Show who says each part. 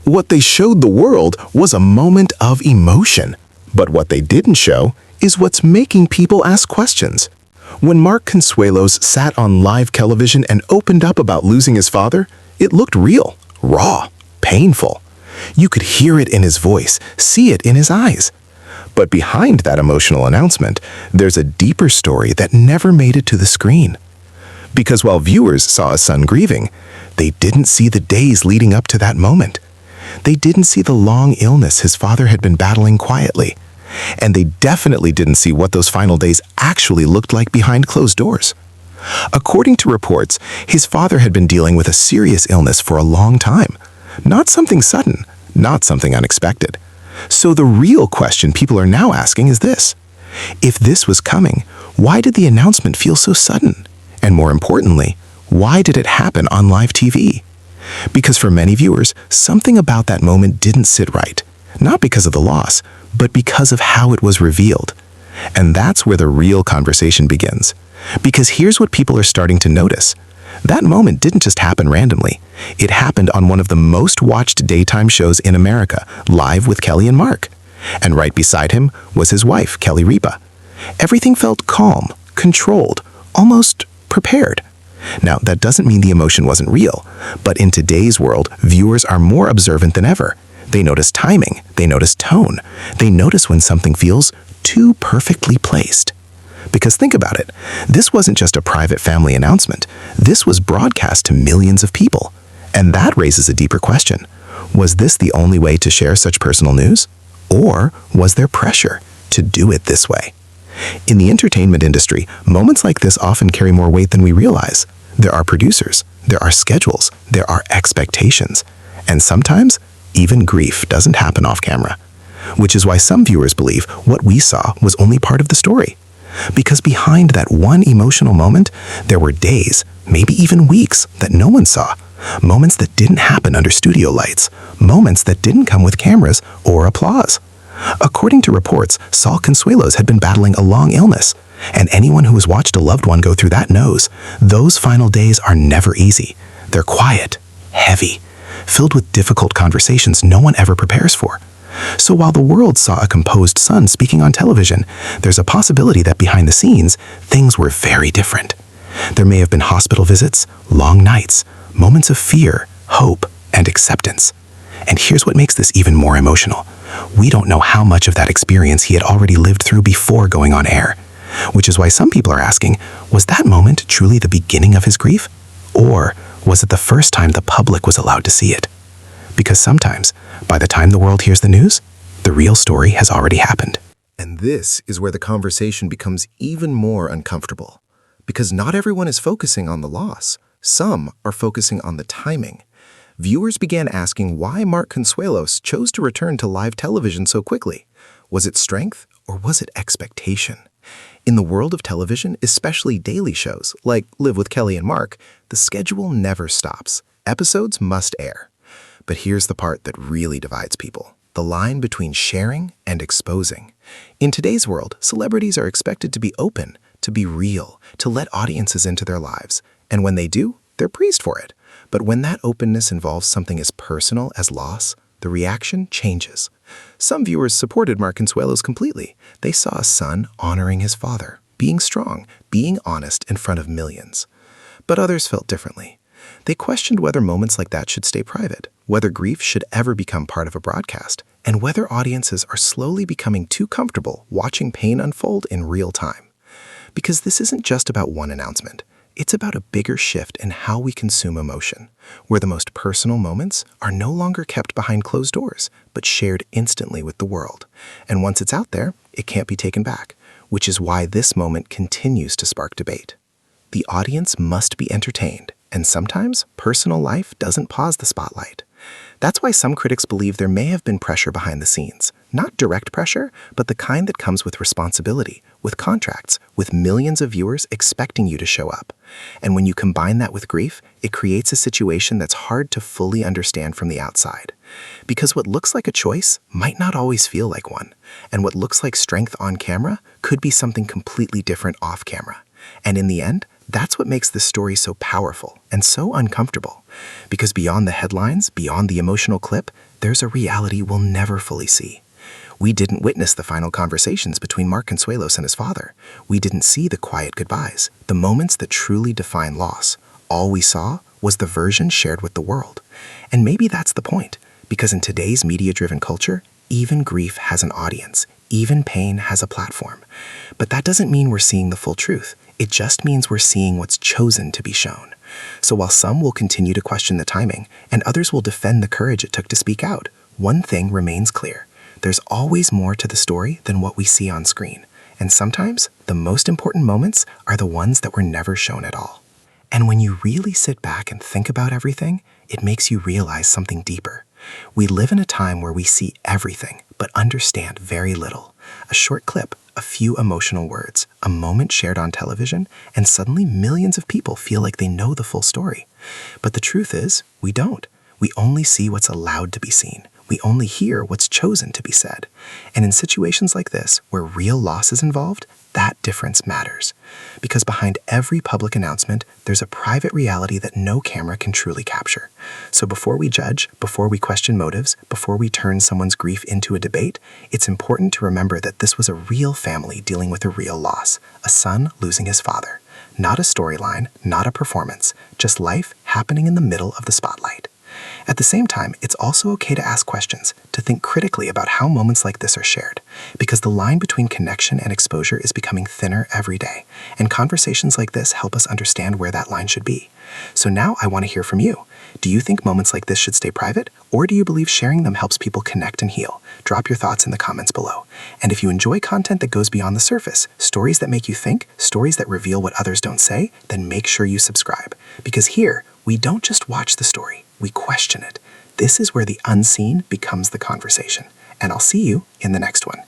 Speaker 1: What they showed the world was a moment of emotion. But what they didn't show is what's making people ask questions. When Mark Consuelos sat on live television and opened up about losing his father, it looked real, raw, painful. You could hear it in his voice, see it in his eyes. But behind that emotional announcement, there's a deeper story that never made it to the screen. Because while viewers saw a son grieving, they didn't see the days leading up to that moment. They didn't see the long illness his father had been battling quietly. And they definitely didn't see what those final days actually looked like behind closed doors. According to reports, his father had been dealing with a serious illness for a long time. Not something sudden, not something unexpected. So the real question people are now asking is this: if this was coming, why did the announcement feel so sudden? And more importantly, why did it happen on live TV? Because for many viewers, something about that moment didn't sit right. Not because of the loss, but because of how it was revealed. And that's where the real conversation begins. Because here's what people are starting to notice. That moment didn't just happen randomly. It happened on one of the most watched daytime shows in America, Live with Kelly and Mark. And right beside him was his wife, Kelly Ripa. Everything felt calm, controlled, almost prepared. Now, that doesn't mean the emotion wasn't real, but in today's world, viewers are more observant than ever. They notice timing, they notice tone, they notice when something feels too perfectly placed. Because think about it, this wasn't just a private family announcement, this was broadcast to millions of people. And that raises a deeper question. Was this the only way to share such personal news? Or was there pressure to do it this way? In the entertainment industry, moments like this often carry more weight than we realize. There are producers, there are schedules, there are expectations, and sometimes even grief doesn't happen off camera. Which is why some viewers believe what we saw was only part of the story. Because behind that one emotional moment, there were days, maybe even weeks, that no one saw. Moments that didn't happen under studio lights. Moments that didn't come with cameras or applause. According to reports, Mark Consuelos had been battling a long illness. And anyone who has watched a loved one go through that knows, those final days are never easy. They're quiet, heavy, filled with difficult conversations no one ever prepares for. So while the world saw a composed son speaking on television, there's a possibility that behind the scenes, things were very different. There may have been hospital visits, long nights, moments of fear, hope, and acceptance. And here's what makes this even more emotional. We don't know how much of that experience he had already lived through before going on air. Which is why some people are asking, was that moment truly the beginning of his grief? Or was it the first time the public was allowed to see it? Because sometimes, by the time the world hears the news, the real story has already happened.
Speaker 2: And this is where the conversation becomes even more uncomfortable. Because not everyone is focusing on the loss. Some are focusing on the timing. Viewers began asking why Mark Consuelos chose to return to live television so quickly. Was it strength or was it expectation? In the world of television, especially daily shows like Live with Kelly and Mark, the schedule never stops. Episodes must air. But here's the part that really divides people: the line between sharing and exposing. In today's world, celebrities are expected to be open, to be real, to let audiences into their lives. And when they do, they're praised for it. But when that openness involves something as personal as loss, the reaction changes. Some viewers supported Mark Consuelos completely. They saw a son honoring his father, being strong, being honest in front of millions. But others felt differently. They questioned whether moments like that should stay private, whether grief should ever become part of a broadcast, and whether audiences are slowly becoming too comfortable watching pain unfold in real time. Because this isn't just about one announcement. It's about a bigger shift in how we consume emotion, where the most personal moments are no longer kept behind closed doors, but shared instantly with the world. And once it's out there, it can't be taken back, which is why this moment continues to spark debate. The audience must be entertained, and sometimes personal life doesn't pause the spotlight. That's why some critics believe there may have been pressure behind the scenes. Not direct pressure, but the kind that comes with responsibility, with contracts, with millions of viewers expecting you to show up. And when you combine that with grief, it creates a situation that's hard to fully understand from the outside. Because what looks like a choice might not always feel like one, and what looks like strength on camera could be something completely different off camera. And in the end, That's what makes this story so powerful and so uncomfortable. Because beyond the headlines, beyond the emotional clip, there's a reality we'll never fully see. We didn't witness the final conversations between Mark Consuelos and his father. We didn't see the quiet goodbyes, the moments that truly define loss. All we saw was the version shared with the world. And maybe that's the point, because in today's media-driven culture, even grief has an audience, even pain has a platform. But that doesn't mean we're seeing the full truth. It just means we're seeing what's chosen to be shown. So while some will continue to question the timing, and others will defend the courage it took to speak out, one thing remains clear. There's always more to the story than what we see on screen. And sometimes, the most important moments are the ones that were never shown at all. And when you really sit back and think about everything, it makes you realize something deeper. We live in a time where we see everything, but understand very little. A short clip, a few emotional words, a moment shared on television, and suddenly millions of people feel like they know the full story. But the truth is, we don't. We only see what's allowed to be seen. We only hear what's chosen to be said. And in situations like this, where real loss is involved, that difference matters. Because behind every public announcement, there's a private reality that no camera can truly capture. So before we judge, before we question motives, before we turn someone's grief into a debate, it's important to remember that this was a real family dealing with a real loss, a son losing his father. Not a storyline, not a performance, just life happening in the middle of the spotlight. At the same time, it's also okay to ask questions, to think critically about how moments like this are shared, because the line between connection and exposure is becoming thinner every day, and conversations like this help us understand where that line should be. So now I want to hear from you. Do you think moments like this should stay private, or do you believe sharing them helps people connect and heal? Drop your thoughts in the comments below. And if you enjoy content that goes beyond the surface, stories that make you think, stories that reveal what others don't say, then make sure you subscribe. Because here, we don't just watch the story, we question it. This is where the unseen becomes the conversation. And I'll see you in the next one.